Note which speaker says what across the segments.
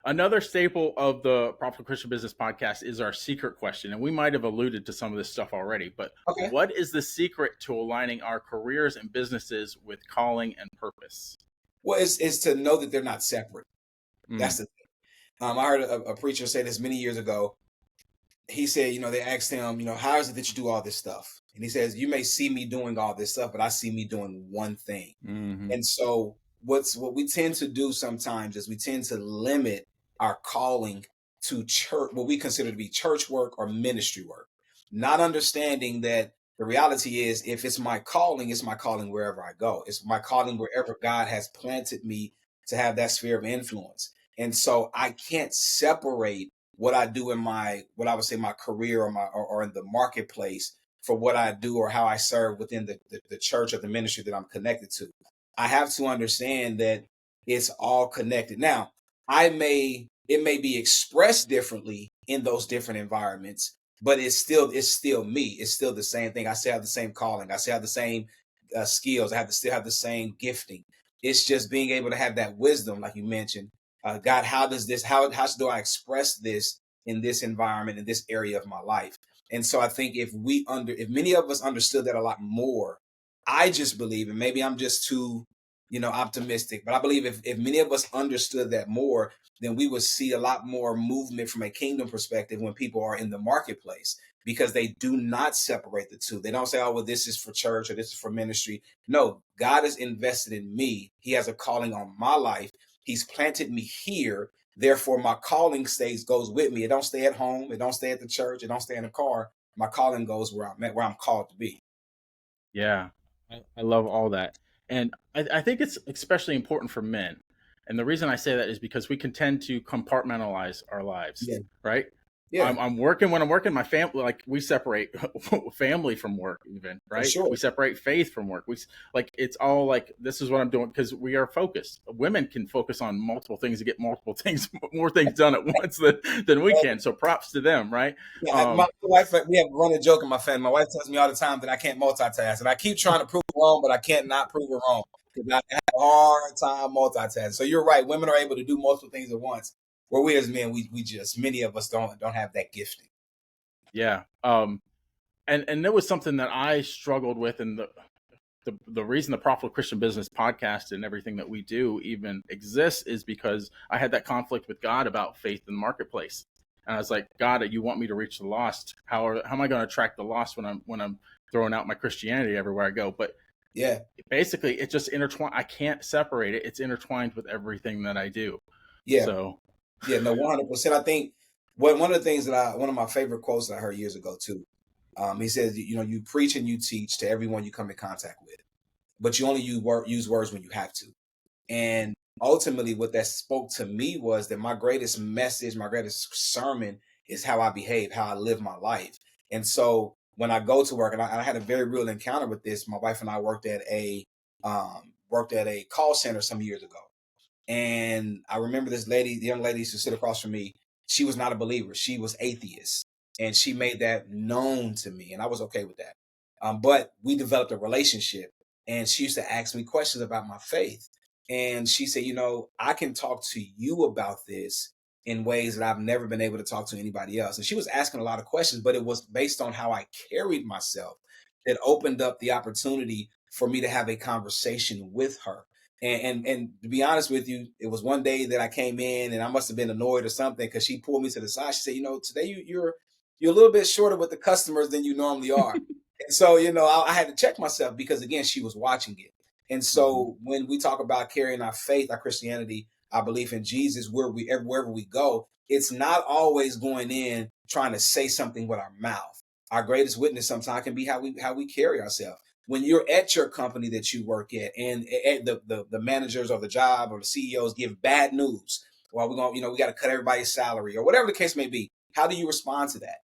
Speaker 1: Another staple of the Profitable Christian Business Podcast is our secret question. And we might have alluded to some of this stuff already, but
Speaker 2: Okay.
Speaker 1: what is the secret to aligning our careers and businesses with calling and purpose?
Speaker 2: Well, it's to know that they're not separate. That's
Speaker 1: Mm,
Speaker 2: the thing. I heard a preacher say this many years ago. He said, they asked him, how is it that you do all this stuff? And he says, you may see me doing all this stuff, but I see me doing one thing.
Speaker 1: hmm
Speaker 2: And so what we tend to do sometimes is we tend to limit our calling to church, what we consider to be church work or ministry work, not understanding that the reality is if it's my calling wherever I go. It's my calling wherever God has planted me to have that sphere of influence. And so I can't separate what I do in what I would say my career or in the marketplace for what I do or how I serve within the church or the ministry that I'm connected to. I have to understand that it's all connected. Now, it may be expressed differently in those different environments, but it's still me. It's still the same thing. I still have the same calling. I still have the same skills. I have to still have the same gifting. It's just being able to have that wisdom, like you mentioned. God, how do I express this in this environment, in this area of my life? And so I think if many of us understood that a lot more, I just believe, and maybe I'm just too, optimistic, but I believe if many of us understood that more, then we would see a lot more movement from a kingdom perspective when people are in the marketplace because they do not separate the two. They don't say, oh, well, this is for church or this is for ministry. No, God is invested in me. He has a calling on my life. He's planted me here. Therefore, my calling goes with me. It don't stay at home. It don't stay at the church. It don't stay in the car. My calling goes where I'm at, where I'm called to be.
Speaker 1: yeah, I love all that. And I think it's especially important for men. And the reason I say that is because we can tend to compartmentalize our lives,
Speaker 2: Yeah.
Speaker 1: right?
Speaker 2: Yeah,
Speaker 1: I'm working when I'm working. My family, like we separate family from work, even
Speaker 2: for
Speaker 1: right.
Speaker 2: sure.
Speaker 1: We separate faith from work. Like it's all like this is what I'm doing because we are focused. Women can focus on multiple things to get multiple things, more things done at once than we can. So props to them, right?
Speaker 2: Yeah, my
Speaker 1: Um,
Speaker 2: wife, we have a running joke in my family. My wife tells me all the time that I can't multitask, and I keep trying to prove it wrong, but I can't not prove it wrong because I have a hard time multitasking. So you're right; women are able to do multiple things at once, where we as men, we just many of us don't have that gifting.
Speaker 1: yeah. And there was something that I struggled with, and the reason the Profitable Christian Business Podcast and everything that we do even exists is because I had that conflict with God about faith in the marketplace. And I was like, God, you want me to reach the lost? How am I going to attract the lost when I'm throwing out my Christianity everywhere I go? But
Speaker 2: Yeah,
Speaker 1: basically, it just intertwined. I can't separate it. It's intertwined with everything that I do.
Speaker 2: yeah,
Speaker 1: So,
Speaker 2: yeah. No, 100%. I think one of the things one of my favorite quotes that I heard years ago too. He says, you preach and you teach to everyone you come in contact with, but you only use words when you have to. And ultimately, what that spoke to me was that my greatest message, my greatest sermon is how I behave, how I live my life. And so when I go to work, and I had a very real encounter with this, my wife and I worked at a call center some years ago. And I remember this lady, the young lady used to sit across from me. She was not a believer. She was atheist. And she made that known to me. And I was okay with that. But we developed a relationship. And she used to ask me questions about my faith. And she said, I can talk to you about this in ways that I've never been able to talk to anybody else. And she was asking a lot of questions, but it was based on how I carried myself that opened up the opportunity for me to have a conversation with her. And to be honest with you, it was one day that I came in and I must have been annoyed or something because she pulled me to the side. She said, today you're a little bit shorter with the customers than you normally are. And so, I had to check myself because again, she was watching it. And
Speaker 1: mhm.
Speaker 2: so when we talk about carrying our faith, our Christianity, our belief in Jesus, wherever we go, it's not always going in trying to say something with our mouth. Our greatest witness sometimes can be how we carry ourselves when you're at your company that you work at and the managers or the job or the CEOs give bad news, well, we're going, we got to cut everybody's salary or whatever the case may be. How do you respond to that?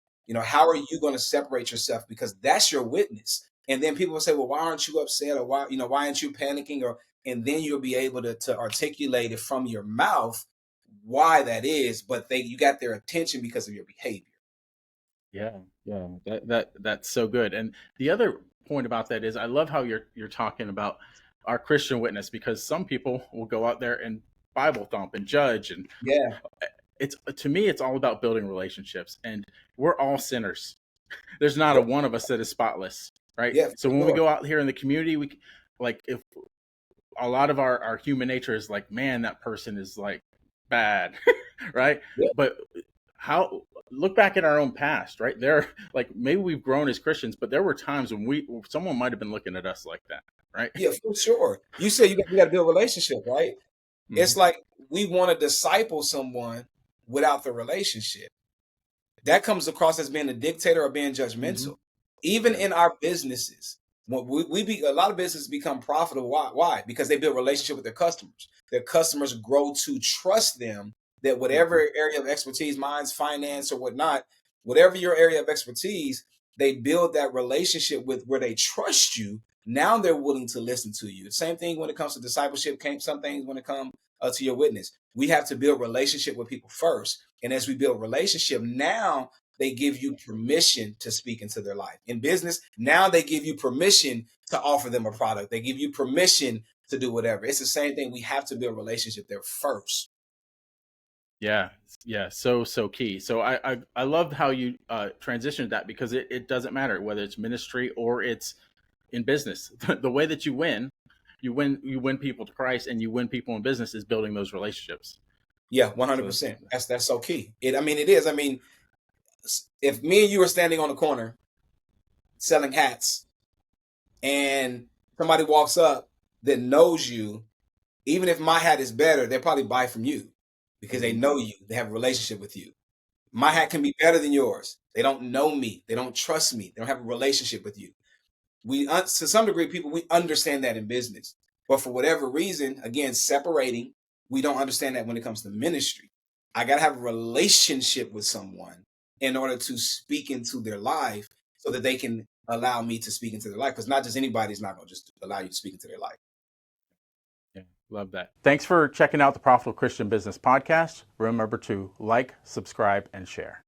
Speaker 2: How are you going to separate yourself? Because that's your witness. And then people will say, well, why aren't you upset? Or why aren't you panicking? And then you'll be able to articulate it from your mouth why that is. But you got their attention because of your behavior.
Speaker 1: Yeah, yeah, that's so good. And the other point about that is I love how you're talking about our Christian witness because some people will go out there and Bible thump and judge. And
Speaker 2: Yeah.
Speaker 1: it's, to me, it's all about building relationships, and we're all sinners. There's not a
Speaker 2: Yeah.
Speaker 1: one of us that is spotless, right?
Speaker 2: Yeah.
Speaker 1: So
Speaker 2: For
Speaker 1: when we
Speaker 2: sure.
Speaker 1: go out here in the community, we like, if a lot of our human nature is like, man, that person is like bad, right?
Speaker 2: Yeah.
Speaker 1: But how, look back at our own past, right? There, like, maybe we've grown as Christians, but there were times when someone might have been looking at us like that, right?
Speaker 2: Yeah, for sure. You said you got to build a relationship, right?
Speaker 1: Hmm.
Speaker 2: It's like we want to disciple someone without the relationship. That comes across as being a dictator or being
Speaker 1: Hmm.
Speaker 2: judgmental. Even
Speaker 1: Yeah.
Speaker 2: in our businesses, when a lot of businesses become profitable. Why? Because they build a relationship with their customers. Their customers grow to trust them that whatever
Speaker 1: Hmm.
Speaker 2: area of expertise, mine's finance or whatnot, whatever your area of expertise, they build that relationship with where they trust you. Now they're willing to listen to you. Same thing when it comes to discipleship. Some things when it comes to your witness. We have to build relationship with people first. And as we build relationship, now they give you permission to speak into their life. In business, now they give you permission to offer them a product. They give you permission to do whatever. It's the same thing. We have to build relationship there first.
Speaker 1: Yeah, yeah, so key. So I loved how you transitioned that, because it doesn't matter whether it's ministry or it's in business. The way that you win people to Christ, and you win people in business, is building those relationships.
Speaker 2: Yeah,
Speaker 1: So that's,
Speaker 2: 100%. That's so key. It is. I mean, if me and you are standing on the corner selling hats and somebody walks up that knows you, even if my hat is better, they'll probably buy from you because they
Speaker 1: mhm.
Speaker 2: know you. They have a relationship with you. My hat can be better than yours. They don't know me. They don't trust me. They don't have a relationship with you. To some degree, people, we understand that in business, but for whatever reason, again, separating, we don't understand that when it comes to ministry. I got to have a relationship with someone in order to speak into their life so that they can allow me to speak into their life. Because not just anybody's not going to just allow you to speak into their life.
Speaker 1: Yeah, love that. Thanks for checking out the Profitable Christian Business Podcast. Remember to like, subscribe, and share.